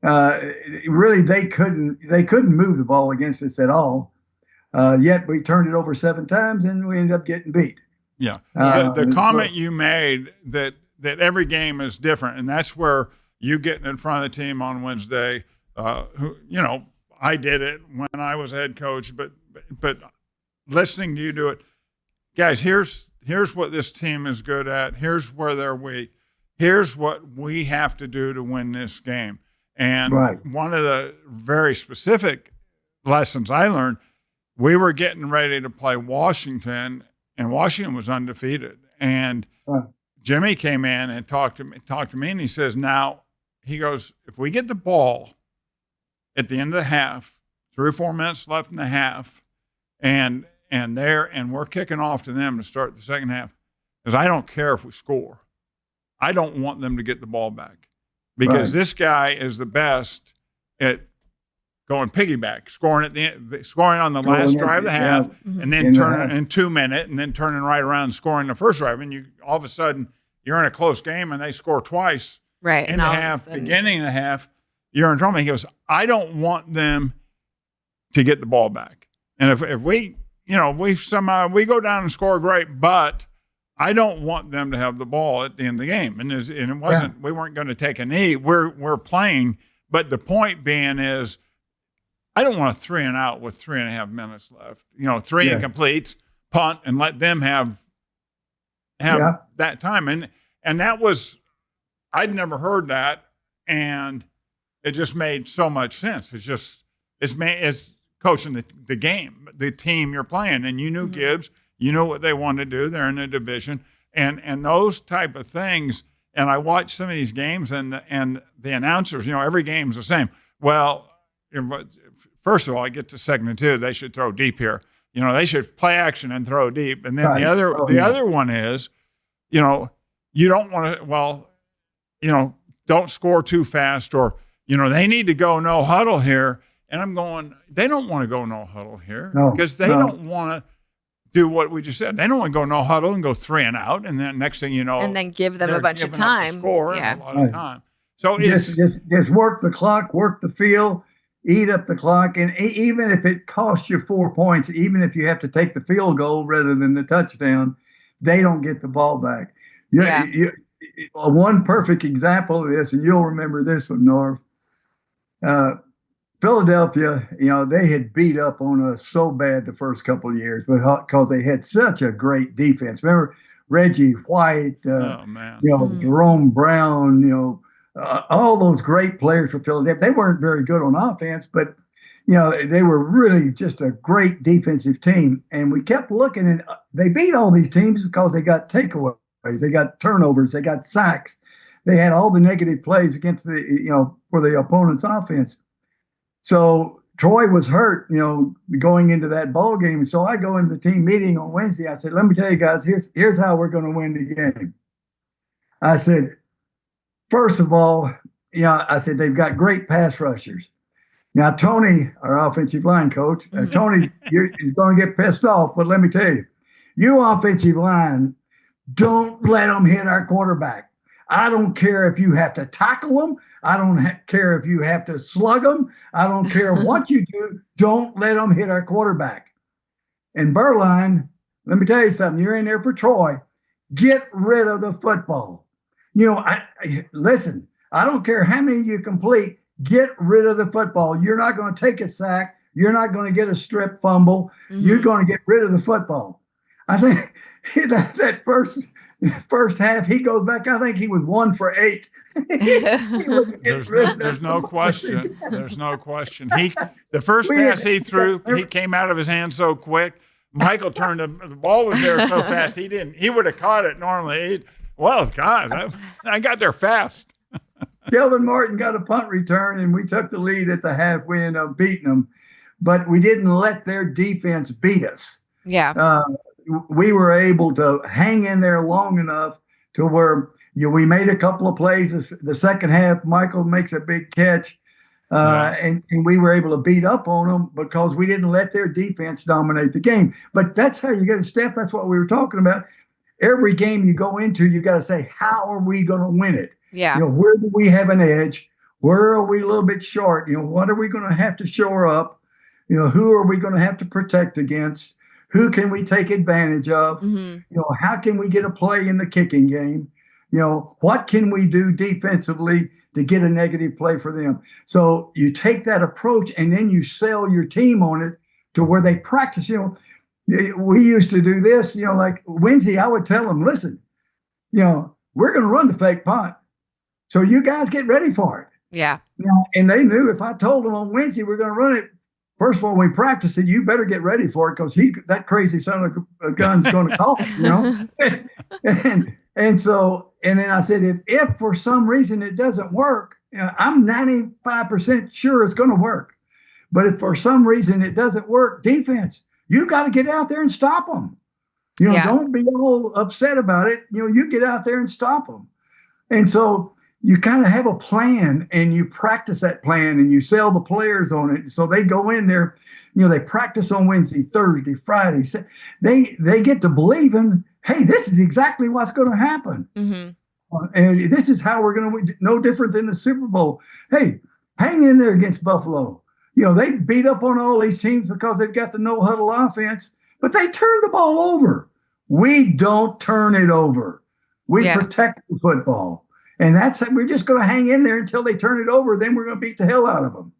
C: Really, they couldn't move the ball against us at all. Yet we turned it over 7 times, and we ended up getting beat.
B: Yeah. The comment you made that every game is different, and that's where you getting in front of the team on Wednesday. I did it when I was head coach, but listening to you do it, guys. Here's what this team is good at. Here's where they're weak. Here's what we have to do to win this game. And one of the very specific lessons I learned, we were getting ready to play Washington, and Washington was undefeated. And Jimmy came in and talked to me, and he says, he goes, if we get the ball at the end of the half, 3 or 4 minutes left in the half, and we're kicking off to them to start the second half, because I don't care if we score. I don't want them to get the ball back, because this guy is the best at going piggyback, scoring on the last drive of the half, and then turning in 2 minutes, and then turning right around and scoring the first drive. And you all of a sudden you're in a close game, and they score twice in the half, beginning of the half. You're in trouble. He goes, I don't want them to get the ball back. And if we somehow we go down and score, great, but I don't want them to have the ball at the end of the game. And it wasn't, we weren't going to take a knee. We're playing, but the point being is, I don't want a 3 and out with 3.5 minutes left. 3 incompletes, punt, and let them have that time. And that was, I'd never heard that, and it just made so much sense. It's coaching the game, the team you're playing, and you knew Gibbs, you know what they want to do. They're in a division, and those type of things. And I watched some of these games, and the announcers, every game's the same. Well, first of all, I get to 2nd and 2. They should throw deep here. They should play action and throw deep. And then the other one is, you don't want to. Don't score too fast, or they need to go no huddle here. And I'm going, they don't want to go no huddle here because they don't want to do what we just said. They don't want to go no huddle and go 3 and out, and then next thing you know,
A: and then give them a bunch of time,
B: score and a lot of time. So
C: just work the clock, work the field. Eat up the clock, and even if it costs you 4 points, even if you have to take the field goal rather than the touchdown, they don't get the ball back. One perfect example of this, and you'll remember this one, Norv. Philadelphia, they had beat up on us so bad the first couple of years because they had such a great defense. Remember Reggie White, Jerome Brown, all those great players for Philadelphia. They weren't very good on offense, but they were really just a great defensive team. And we kept looking, and they beat all these teams because they got takeaways, they got turnovers, they got sacks, they had all the negative plays against for the opponent's offense. So Troy was hurt, going into that ball game. And so I go into the team meeting on Wednesday. I said, let me tell you guys, here's how we're going to win the game. I said, first of all, I said, they've got great pass rushers. Now, Tony, our offensive line coach, Tony is going to get pissed off, but let me tell you, you offensive line, don't let them hit our quarterback. I don't care if you have to tackle them. I don't care if you have to slug them. I don't care what you do. Don't let them hit our quarterback. And Berline, let me tell you something. You're in there for Troy. Get rid of the football. Listen, I don't care how many you complete. Get rid of the football. You're not going to take a sack. You're not going to get a strip fumble. You're going to get rid of the football. I think that first half, he goes back. I think he was 1 for 8.
B: There's no question. There's no question. The first pass he threw, he came out of his hand so quick. Michael turned the ball was there so fast he would have caught it normally. God, I got there fast.
C: Kelvin Martin got a punt return, and we took the lead at the half. We ended up beating them, but we didn't let their defense beat us.
A: Yeah.
C: We were able to hang in there long enough to where we made a couple of plays. The second half, Michael makes a big catch, and we were able to beat up on them because we didn't let their defense dominate the game. But that's how you get a step. That's what we were talking about. Every game you go into, you got to say, how are we going to win it?
A: Yeah.
C: Where do we have an edge? Where are we a little bit short? What are we going to have to shore up? Who are we going to have to protect against? Who can we take advantage of? How can we get a play in the kicking game? What can we do defensively to get a negative play for them? So you take that approach and then you sell your team on it to where they practice. We used to do this, like Wednesday, I would tell them, listen, we're going to run the fake punt. So you guys get ready for it.
A: Yeah.
C: And they knew if I told them on Wednesday we're going to run it, first of all, when we practiced it, you better get ready for it because that crazy son of a gun's going to call it, and then I said, if for some reason it doesn't work, I'm 95% sure it's going to work. But if for some reason it doesn't work, defense, you got to get out there and stop them. Don't be all upset about it. You get out there and stop them. And so you kind of have a plan and you practice that plan and you sell the players on it. So they go in there, they practice on Wednesday, Thursday, Friday. They get to believing, hey, this is exactly what's going to happen. And this is how we're going to win. No different than the Super Bowl. Hey, hang in there against Buffalo. They beat up on all these teams because they've got the no huddle offense, but they turn the ball over. We don't turn it over. We protect the football. And we're just going to hang in there until they turn it over. Then we're going to beat the hell out of them.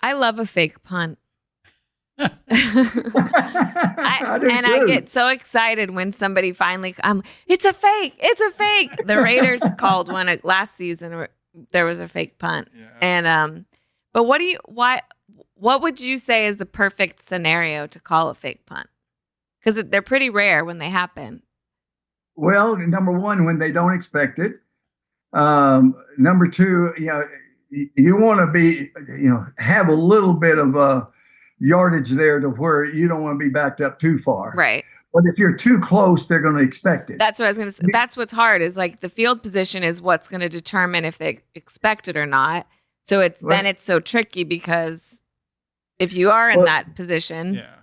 A: I love a fake punt.
C: I
A: get so excited when somebody finally, it's a fake. It's a fake. The Raiders called one last season where there was a fake punt. Yeah. And, but what would you say is the perfect scenario to call a fake punt? Because they're pretty rare when they happen.
C: Well, number one, when they don't expect it. Number two, you want to be, have a little bit of yardage there to where you don't want to be backed up too far.
A: Right.
C: But if you're too close, they're going to expect it.
A: That's what I was going to say. That's what's hard is like the field position is what's going to determine if they expect it or not. So then it's so tricky because if you are in that position.
B: Yeah.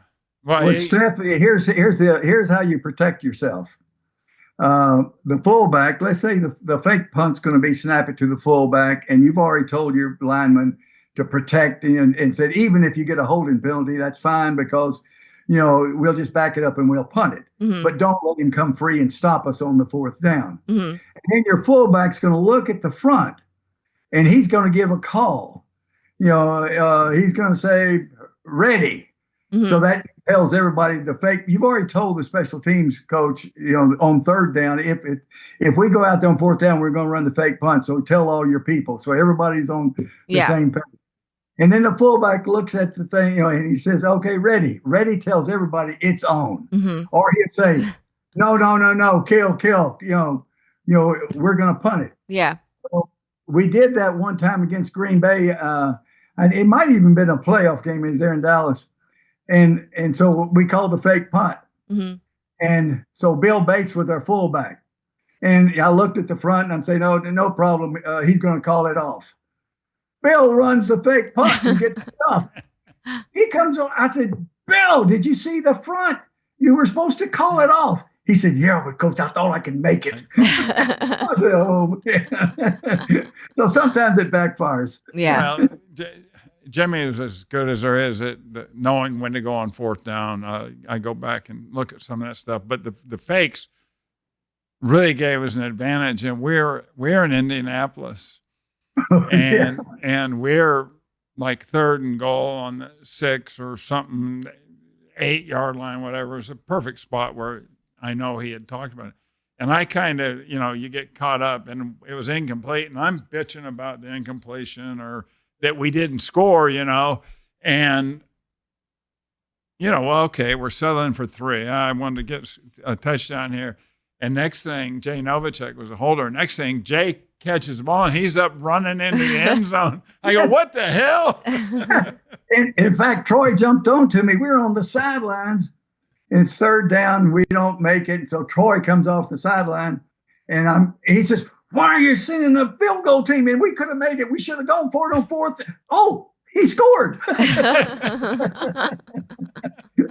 C: Well, Steph, here's how you protect yourself. The fullback, let's say the fake punt's going to be snap it to the fullback, and you've already told your lineman to protect and said, even if you get a holding penalty, that's fine because, we'll just back it up and we'll punt it. But don't let him come free and stop us on the fourth down. And then your fullback's going to look at the front and he's going to give a call. He's going to say, ready. So that tells everybody the fake. You've already told the special teams coach, on third down, if we go out there on fourth down, we're going to run the fake punt. So tell all your people. So everybody's on the same page. And then the fullback looks at the thing, and he says, okay, ready. Ready tells everybody it's on. Or he'd say, no, kill. We're going to punt it.
A: Yeah.
C: So we did that one time against Green Bay. And it might even been a playoff game. It was there in Dallas. And so we called the fake punt. And so Bill Bates was our fullback. And I looked at the front and I'm saying, no problem. He's going to call it off. Bill runs the fake punt and gets stuffed. He comes on. I said, Bill, did you see the front? You were supposed to call it off. He said, yeah, but coach, I thought I could make it. I said, oh, man. So sometimes it backfires.
A: Yeah.
B: Well, Jimmy is as good as there is at knowing when to go on fourth down. I go back and look at some of that stuff, but the fakes really gave us an advantage. And we're in Indianapolis, and we're like 3rd and goal on the 6 or something, 8-yard line, whatever. It's a perfect spot where I know he had talked about it. And I kind of, you get caught up, and it was incomplete, and I'm bitching about the incompletion or that we didn't score, and, well, okay, we're settling for 3. I wanted to get a touchdown here. And next thing, Jay Novacek was a holder. Next thing, Jay catches the ball, and he's up running into the end zone. I go, what the hell?
C: In fact, Troy jumped onto me. We were on the sidelines, and it's 3rd down. We don't make it. So Troy comes off the sideline, and he says, why are you sending the field goal team in? We could have made it. We should have gone for it on 4th. Oh, he scored.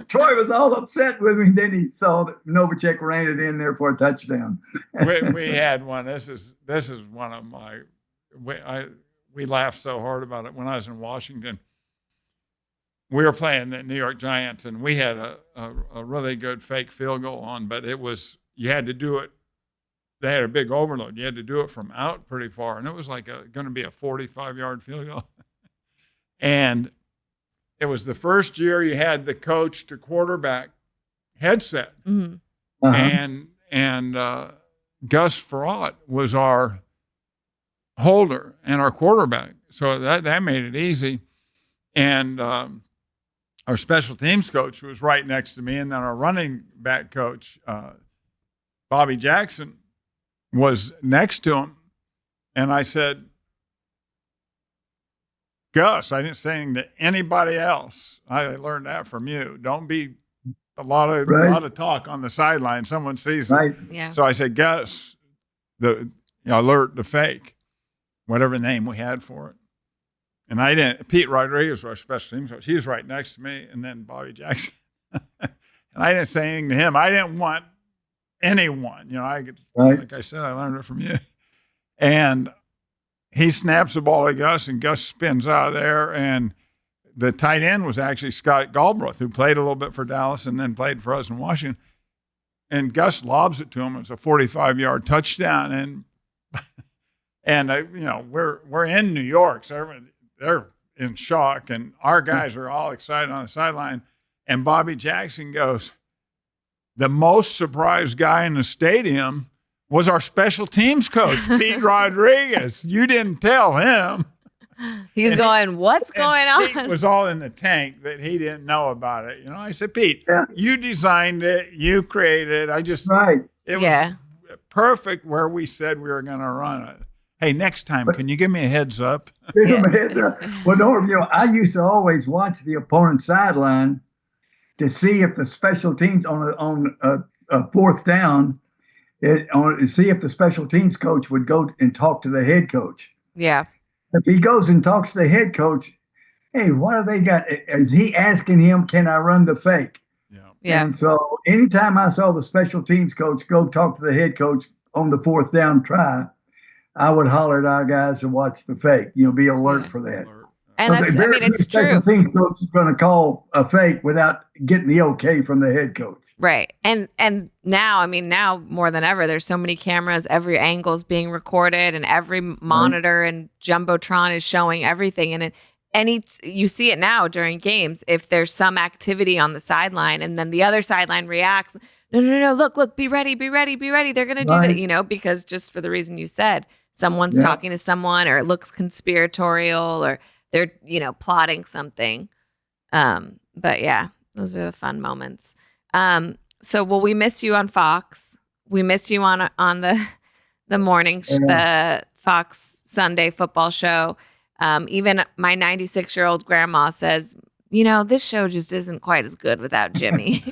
C: Troy was all upset with me. Then he saw that Novacek ran it in there for a touchdown.
B: we had one. This is one of my. We laughed so hard about it when I was in Washington. We were playing the New York Giants, and we had a really good fake field goal on, but you had to do it. They had a big overload. You had to do it from out pretty far, and it was like going to be a 45-yard field goal. And it was the first year you had the coach to quarterback headset, and Gus Frerotte was our holder and our quarterback, so that made it easy. And our special teams coach was right next to me, and then our running back coach, Bobby Jackson, was next to him. And I said, Gus, I didn't say anything to anybody else. I learned that from you. Don't be a lot of talk on the sideline. Someone sees it.
C: Right.
A: Yeah.
B: So I said, Gus, alert the fake, whatever name we had for it. And I didn't. Pete Rodriguez, our special teams coach, he was right next to me, and then Bobby Jackson. And I didn't say anything to him. I didn't want anyone. Like I said, I learned it from you. And he snaps the ball to Gus, and Gus spins out of there. And the tight end was actually Scott Galbraith, who played a little bit for Dallas and then played for us in Washington. And Gus lobs it to him. It's a 45-yard touchdown. And we're in New York, so they're in shock, and our guys are all excited on the sideline. And Bobby Jackson goes, the most surprised guy in the stadium was our special teams coach, Pete Rodriguez. You didn't tell him.
A: He's going, what's going on?
B: Pete was all in the tank that he didn't know about it. I said, Pete, you designed it. You created it. It was perfect where we said we were going to run it. Hey, next time, can you give me a heads up?
C: Well, Norv, I used to always watch the opponent's sideline to see if the special teams on a 4th down, see if the special teams coach would go and talk to the head coach.
A: Yeah.
C: If he goes and talks to the head coach, hey, what have they got? Is he asking him, can I run the fake?
A: Yeah.
C: And so anytime I saw the special teams coach go talk to the head coach on the 4th down try, I would holler at our guys to watch the fake, be alert for that.
A: And it's true.
C: The team coach is going to call a fake without getting the okay from the head coach.
A: Right. And now more than ever, there's so many cameras, every angle's being recorded, and every monitor and jumbotron is showing everything. And you see it now during games. If there's some activity on the sideline and then the other sideline reacts, no, look, be ready. They're going to do that, because just for the reason you said, someone's talking to someone, or it looks conspiratorial, or they're, plotting something. But yeah, those are the fun moments. So we miss you on Fox. We miss you on the morning, the Fox Sunday football show. Even my 96-year-old grandma says, this show just isn't quite as good without Jimmy.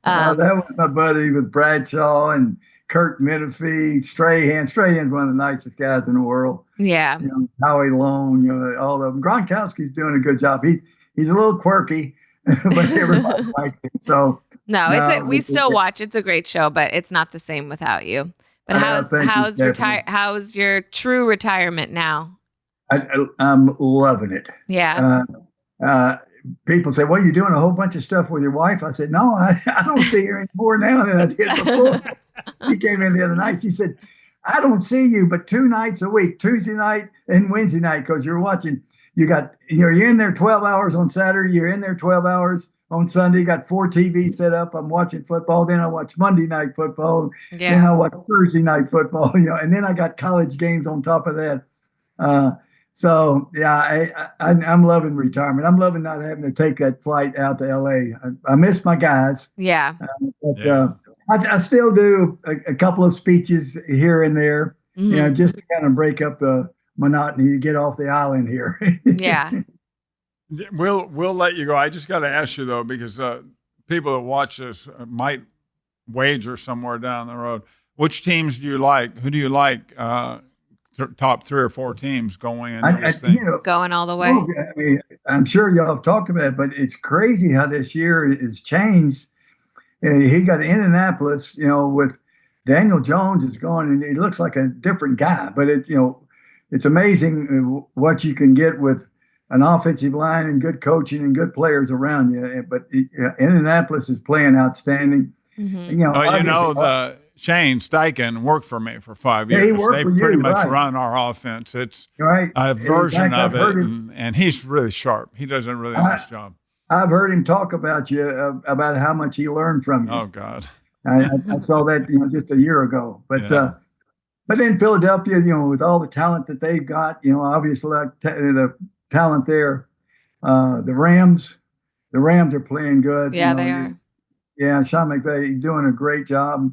C: That was my buddy with Bradshaw and Kurt Menefee, Strahan. Strahan's one of the nicest guys in the world.
A: Yeah.
C: Howie Long, all of them. Gronkowski's doing a good job. He's a little quirky, but everybody likes him. So
A: we still watch. It's a great show, but it's not the same without you. But how's your true retirement now?
C: I'm loving it.
A: Yeah.
C: People say, well, you're doing a whole bunch of stuff with your wife. I said, no, I don't see her anymore now than I did before. He came in the other night. She said, I don't see you but 2 nights a week, Tuesday night and Wednesday night, because you're in there 12 hours on Saturday. You're in there 12 hours on Sunday. You got 4 TVs set up. I'm watching football. Then I watch Monday night football.
A: Yeah.
C: Then I watch Thursday night football, and then I got college games on top of that. So yeah, I'm loving retirement. I'm loving not having to take that flight out to LA. I miss my guys.
A: Yeah.
C: I still do a couple of speeches here and there, just to kind of break up the monotony to get off the island here.
A: Yeah.
B: We'll let you go. I just got to ask you though, because people that watch this might wager somewhere down the road. Which teams do you like? Who do you like? Top 3 or 4 teams going into this thing.
A: Going all the way.
C: I mean, I'm sure y'all have talked about it, but it's crazy how this year has changed. He got Indianapolis, with Daniel Jones is gone, and he looks like a different guy. But it's amazing what you can get with an offensive line and good coaching and good players around you. But Indianapolis is playing outstanding.
B: Mm-hmm. Shane Steichen worked for me for 5 years. They pretty much run our offense. It's a version of it, and he's really sharp. He does a really nice job.
C: I've heard him talk about you, about how much he learned from you.
B: Oh, God.
C: I saw that just a year ago. But then Philadelphia, with all the talent that they've got, obviously the talent there. The Rams are playing good.
A: Yeah, they are.
C: Yeah, Sean McVay doing a great job.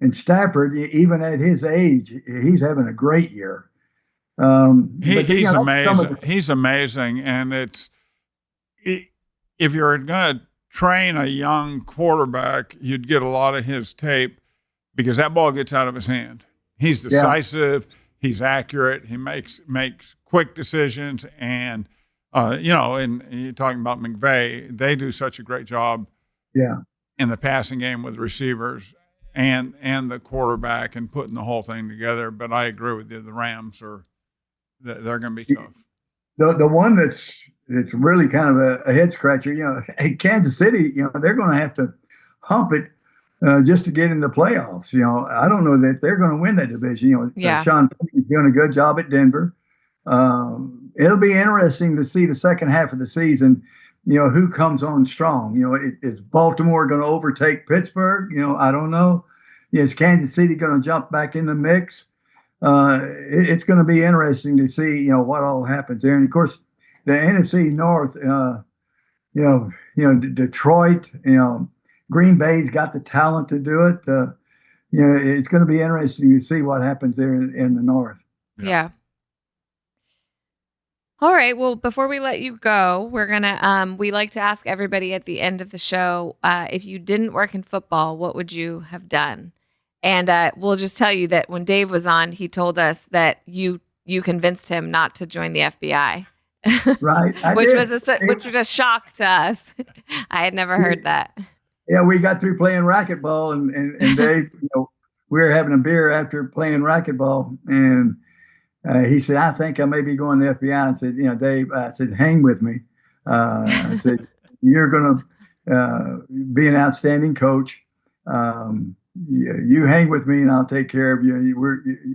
C: And Stafford, even at his age, he's having a great year.
B: He's amazing. He's amazing. And if you're going to train a young quarterback, you'd get a lot of his tape because that ball gets out of his hand. He's decisive. Yeah. He's accurate. He makes quick decisions. And, and you're talking about McVay, they do such a great job in the passing game with receivers and the quarterback and putting the whole thing together. But I agree with you. The Rams they're going to be tough.
C: The one that's really kind of a head scratcher, Kansas City, they're going to have to hump it just to get in the playoffs. I don't know that they're going to win that division. Sean Payton's doing a good job at Denver. It'll be interesting to see the second half of the season, who comes on strong. Is Baltimore going to overtake Pittsburgh? I don't know. Is Kansas City going to jump back in the mix? It's going to be interesting to see, what all happens there. And of course, the NFC North, Detroit, Green Bay's got the talent to do it. It's going to be interesting to see what happens there in the North.
A: Yeah. All right. Well, before we let you go, we're going to, we like to ask everybody at the end of the show, if you didn't work in football, what would you have done? And we'll just tell you that when Dave was on, he told us that you convinced him not to join the FBI.
C: Right.
A: which was a shock to us. I had never heard that.
C: Yeah, we got through playing racquetball and Dave, we were having a beer after playing racquetball, and he said, I think I may be going to the FBI. I said, Dave, I said, hang with me. I said, you're going to be an outstanding coach. You hang with me and I'll take care of you.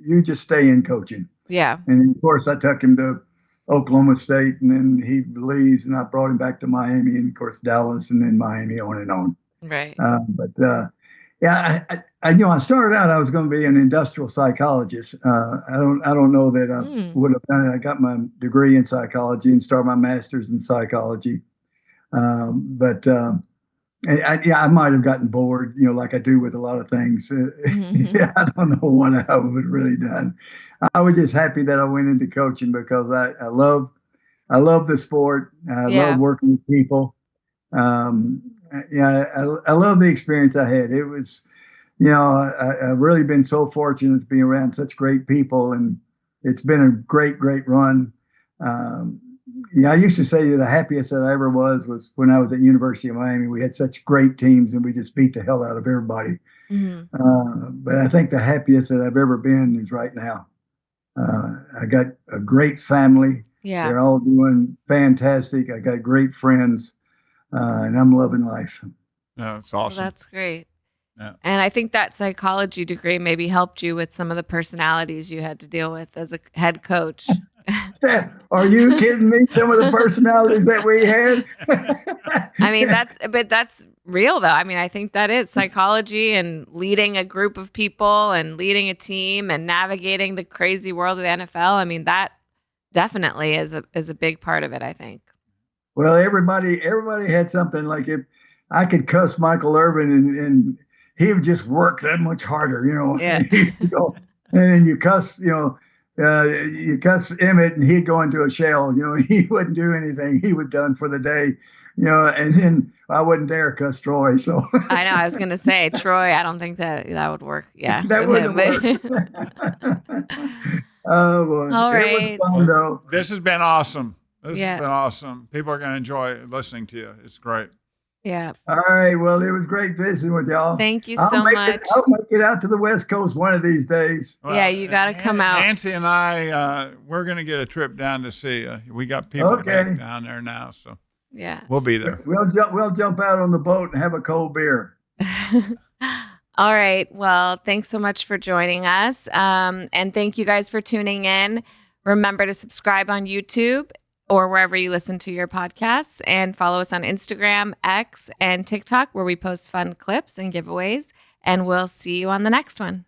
C: You just stay in coaching.
A: Yeah.
C: And of course I took him to Oklahoma State, and then he leaves, and I brought him back to Miami, and of course Dallas, and then Miami, on and on.
A: Right.
C: I started out, I was going to be an industrial psychologist. I don't know that I would have done it. I got my degree in psychology and started my master's in psychology. I might have gotten bored, like I do with a lot of things. I don't know what I would have really done. I was just happy that I went into coaching because I love the sport. I love working with people. I love the experience I had. It was I've really been so fortunate to be around such great people, and it's been a great, great run. Um, I used to say the happiest that I ever was when I was at University of Miami. We had such great teams, and we just beat the hell out of everybody.
A: Mm-hmm.
C: But I think the happiest that I've ever been is right now. I got a great family.
A: Yeah.
C: They're all doing fantastic. I got great friends, and I'm loving life.
B: Yeah, it's awesome.
A: Well, that's great.
B: Yeah.
A: And I think that psychology degree maybe helped you with some of the personalities you had to deal with as a head coach.
C: Are you kidding me? Some of the personalities that we had.
A: I mean, that's real though. I mean, I think that is psychology and leading a group of people and leading a team and navigating the crazy world of the NFL. I mean, that definitely is a big part of it, I think.
C: Well, everybody had something. Like, if I could cuss Michael Irvin and he would just work that much harder,
A: Yeah.
C: And then you cuss Emmett and he'd go into a shell, he wouldn't do anything. He was done for the day, and then I wouldn't dare cuss Troy. So
A: I know, I was going to say, Troy, I don't think that would work. Yeah.
C: that wouldn't work. Oh, boy.
A: All right.
C: It was fun, though.
B: This has been awesome. This
A: Yeah.
B: has been awesome. People are going to enjoy listening to you. It's great.
A: Yeah.
C: All right. Well, it was great visiting with y'all.
A: Thank you so much.
C: I'll make it out to the West Coast one of these days.
B: Well,
A: Yeah, you got to come out.
B: Nancy and I, we're going to get a trip down to see you. We got people back down there now, so
A: Yeah.
B: we'll be there.
C: We'll jump out on the boat and have a cold beer.
A: All right. Well, thanks so much for joining us. And thank you guys for tuning in. Remember to subscribe on YouTube or wherever you listen to your podcasts, and follow us on Instagram, X, and TikTok, where we post fun clips and giveaways. And we'll see you on the next one.